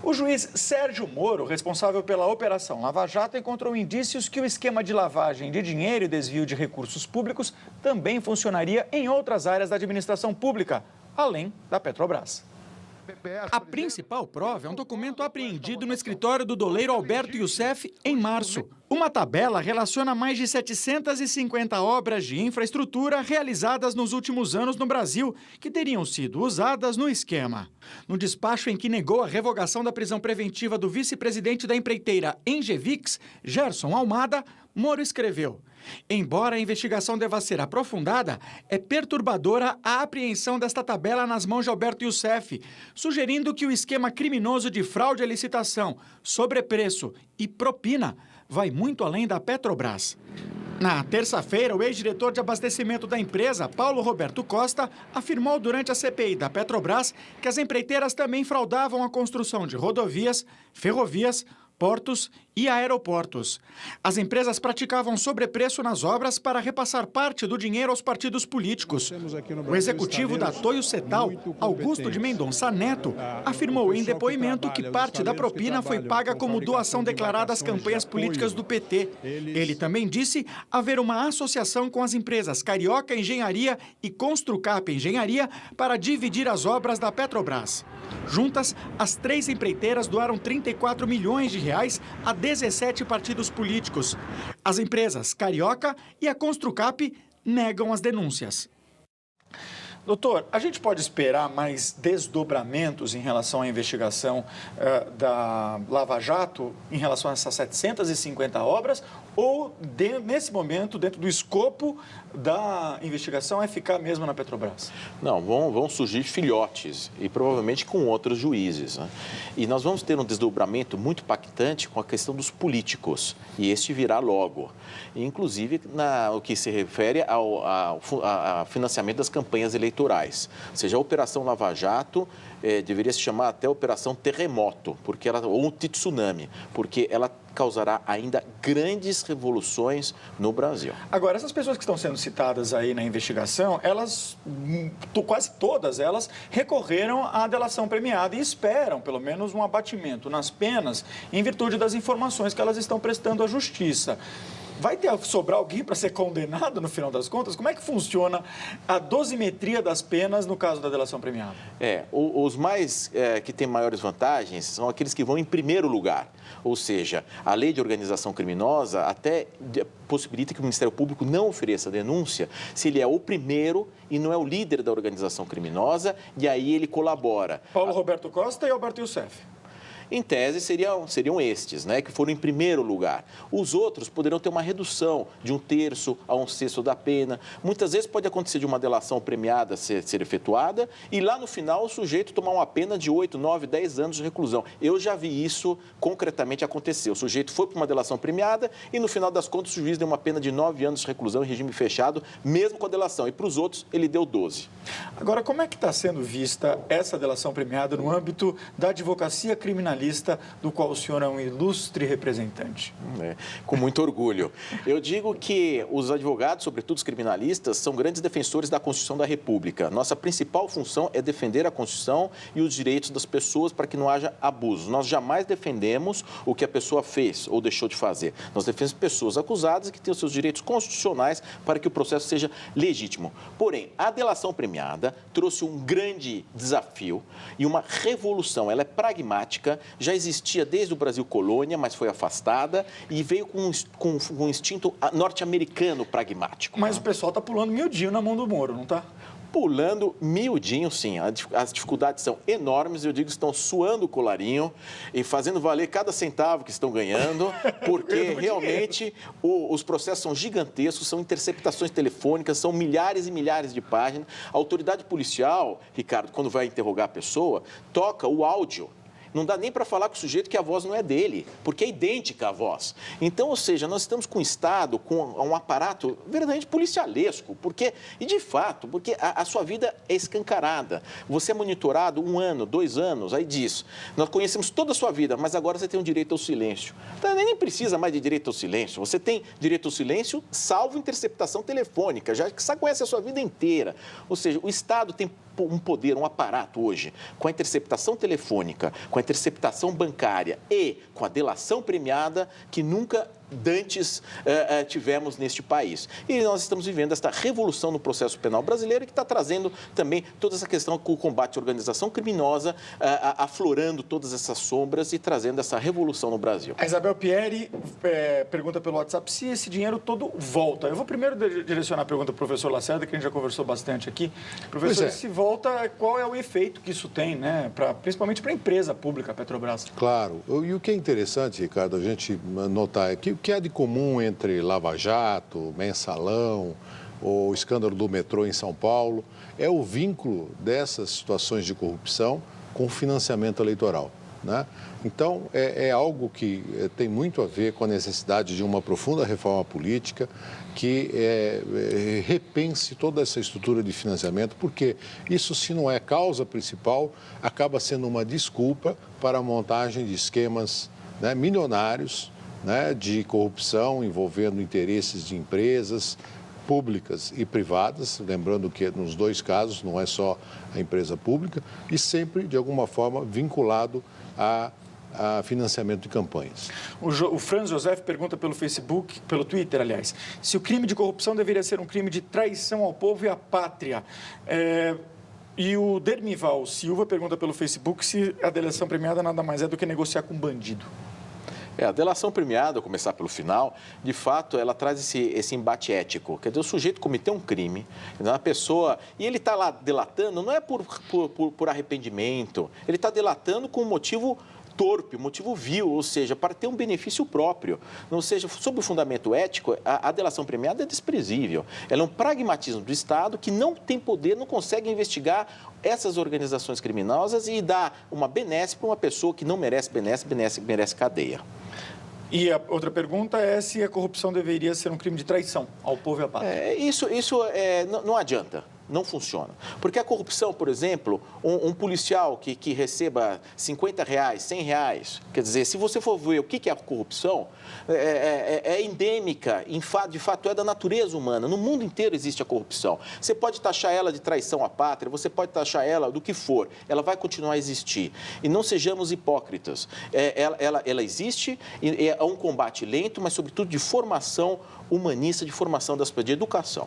O juiz Sérgio Moro, responsável pela Operação Lava Jato, encontrou indícios que o esquema de lavagem de dinheiro e desvio de recursos públicos também funcionaria em outras áreas da administração pública, além da Petrobras. A principal prova é um documento apreendido no escritório do doleiro Alberto Youssef em março. Uma tabela relaciona mais de 750 obras de infraestrutura realizadas nos últimos anos no Brasil, que teriam sido usadas no esquema. No despacho em que negou a revogação da prisão preventiva do vice-presidente da empreiteira Engevix, Gerson Almada, Moro escreveu: embora a investigação deva ser aprofundada, é perturbadora a apreensão desta tabela nas mãos de Alberto Youssef, sugerindo que o esquema criminoso de fraude à licitação, sobrepreço e propina vai muito além da Petrobras. Na terça-feira, o ex-diretor de abastecimento da empresa, Paulo Roberto Costa, afirmou durante a CPI da Petrobras que as empreiteiras também fraudavam a construção de rodovias, ferrovias, portos e aeroportos. As empresas praticavam sobrepreço nas obras para repassar parte do dinheiro aos partidos políticos. O executivo da Toyo Setal, Augusto de Mendonça Neto, afirmou em depoimento que parte da propina foi paga como doação declarada às campanhas políticas do PT. Ele também disse haver uma associação com as empresas Carioca Engenharia e Construcap Engenharia para dividir as obras da Petrobras. Juntas, as três empreiteiras doaram 34 milhões de reais a 17 partidos políticos. As empresas Carioca e a Construcap negam as denúncias. Doutor, a gente pode esperar mais desdobramentos em relação à investigação da Lava Jato, em relação a essas 750 obras, ou, nesse momento, dentro do escopo da investigação, é ficar mesmo na Petrobras? Não, vão surgir filhotes e provavelmente com outros juízes, né? E nós vamos ter um desdobramento muito impactante com a questão dos políticos, e este virá logo. Inclusive, o que se refere ao financiamento das campanhas eleitorais. Ou seja, a Operação Lava Jato deveria se chamar até Operação Terremoto, ou um tsunami, porque ela causará ainda grandes revoluções no Brasil. Agora, essas pessoas que estão sendo citadas aí na investigação, quase todas elas, recorreram à delação premiada e esperam, pelo menos, um abatimento nas penas em virtude das informações que elas estão prestando à Justiça. Vai sobrar alguém para ser condenado no final das contas? Como é que funciona a dosimetria das penas no caso da delação premiada? Os que têm maiores vantagens são aqueles que vão em primeiro lugar. Ou seja, a lei de organização criminosa até possibilita que o Ministério Público não ofereça denúncia se ele é o primeiro e não é o líder da organização criminosa, e aí ele colabora. Paulo Roberto Costa e Alberto Youssef. Em tese, seriam estes, né, que foram em primeiro lugar. Os outros poderão ter uma redução de 1/3 a 1/6 da pena. Muitas vezes pode acontecer de uma delação premiada ser efetuada e lá no final o sujeito tomar uma pena de 8, 9, 10 anos de reclusão. Eu já vi isso concretamente acontecer. O sujeito foi para uma delação premiada e no final das contas o juiz deu uma pena de 9 anos de reclusão em regime fechado, mesmo com a delação. E para os outros ele deu 12. Agora, como é que está sendo vista essa delação premiada no âmbito da advocacia criminalista, do qual o senhor é um ilustre representante? Com muito orgulho. Eu digo que os advogados, sobretudo os criminalistas, são grandes defensores da Constituição da República. Nossa principal função é defender a Constituição e os direitos das pessoas para que não haja abusos. Nós jamais defendemos o que a pessoa fez ou deixou de fazer. Nós defendemos pessoas acusadas que têm os seus direitos constitucionais para que o processo seja legítimo. Porém, a delação premiada trouxe um grande desafio e uma revolução. Ela é pragmática, já existia desde o Brasil colônia, mas foi afastada e veio com um instinto norte-americano pragmático. Mas o pessoal está pulando miudinho na mão do Moro, não está? Pulando miudinho, sim. As dificuldades são enormes, eu digo que estão suando o colarinho e fazendo valer cada centavo que estão ganhando, porque realmente os processos são gigantescos, são interceptações telefônicas, são milhares e milhares de páginas. A autoridade policial, Ricardo, quando vai interrogar a pessoa, toca o áudio. Não dá nem para falar com o sujeito que a voz não é dele, porque é idêntica à voz. Então, ou seja, nós estamos com um Estado, com um aparato verdadeiramente policialesco, de fato, porque a sua vida é escancarada. Você é monitorado 1 ano, 2 anos, aí diz, nós conhecemos toda a sua vida, mas agora você tem o direito ao silêncio. Então, nem precisa mais de direito ao silêncio. Você tem direito ao silêncio, salvo interceptação telefônica, já que você conhece a sua vida inteira. Ou seja, o Estado tem um poder, um aparato hoje, com a interceptação telefônica, com a interceptação bancária e com a delação premiada que nunca dantes tivemos neste país. E nós estamos vivendo esta revolução no processo penal brasileiro que está trazendo também toda essa questão com o combate à organização criminosa, aflorando todas essas sombras e trazendo essa revolução no Brasil. A Isabel Pieri pergunta pelo WhatsApp se esse dinheiro todo volta. Eu vou primeiro direcionar a pergunta para o professor Lacerda, que a gente já conversou bastante aqui. Professor, se volta, qual é o efeito que isso tem, né? Principalmente para a empresa pública, a Petrobras? Claro. E o que é interessante, Ricardo, a gente notar é que o que há de comum entre Lava Jato, Mensalão, o escândalo do metrô em São Paulo, é o vínculo dessas situações de corrupção com o financiamento eleitoral, né? Então, é algo que tem muito a ver com a necessidade de uma profunda reforma política que repense toda essa estrutura de financiamento, porque isso, se não é causa principal, acaba sendo uma desculpa para a montagem de esquemas, né, milionários, né, de corrupção envolvendo interesses de empresas públicas e privadas, lembrando que nos dois casos não é só a empresa pública, e sempre, de alguma forma, vinculado a financiamento de campanhas. O Franz Josef pergunta pelo Facebook, pelo Twitter, aliás, se o crime de corrupção deveria ser um crime de traição ao povo e à pátria. E o Dermival Silva pergunta pelo Facebook se a delação premiada nada mais é do que negociar com bandido. A delação premiada, começar pelo final, de fato, ela traz esse embate ético. Quer dizer, o sujeito cometeu um crime, a pessoa... E ele está lá delatando, não é por arrependimento, ele está delatando com um motivo torpe, motivo vil, ou seja, para ter um benefício próprio. Ou seja, sob o fundamento ético, a delação premiada é desprezível. Ela é um pragmatismo do Estado que não tem poder, não consegue investigar essas organizações criminosas e dar uma benesse para uma pessoa que não merece benesse, merece cadeia. E a outra pergunta é se a corrupção deveria ser um crime de traição ao povo e à pátria. Isso não adianta. Não funciona. Porque a corrupção, por exemplo, um policial que receba R$50, R$100, quer dizer, se você for ver o que é a corrupção, é endêmica, de fato é da natureza humana. No mundo inteiro existe a corrupção. Você pode taxar ela de traição à pátria, você pode taxar ela do que for, ela vai continuar a existir. E não sejamos hipócritas. Ela existe, é um combate lento, mas sobretudo de formação humanista, de formação de educação.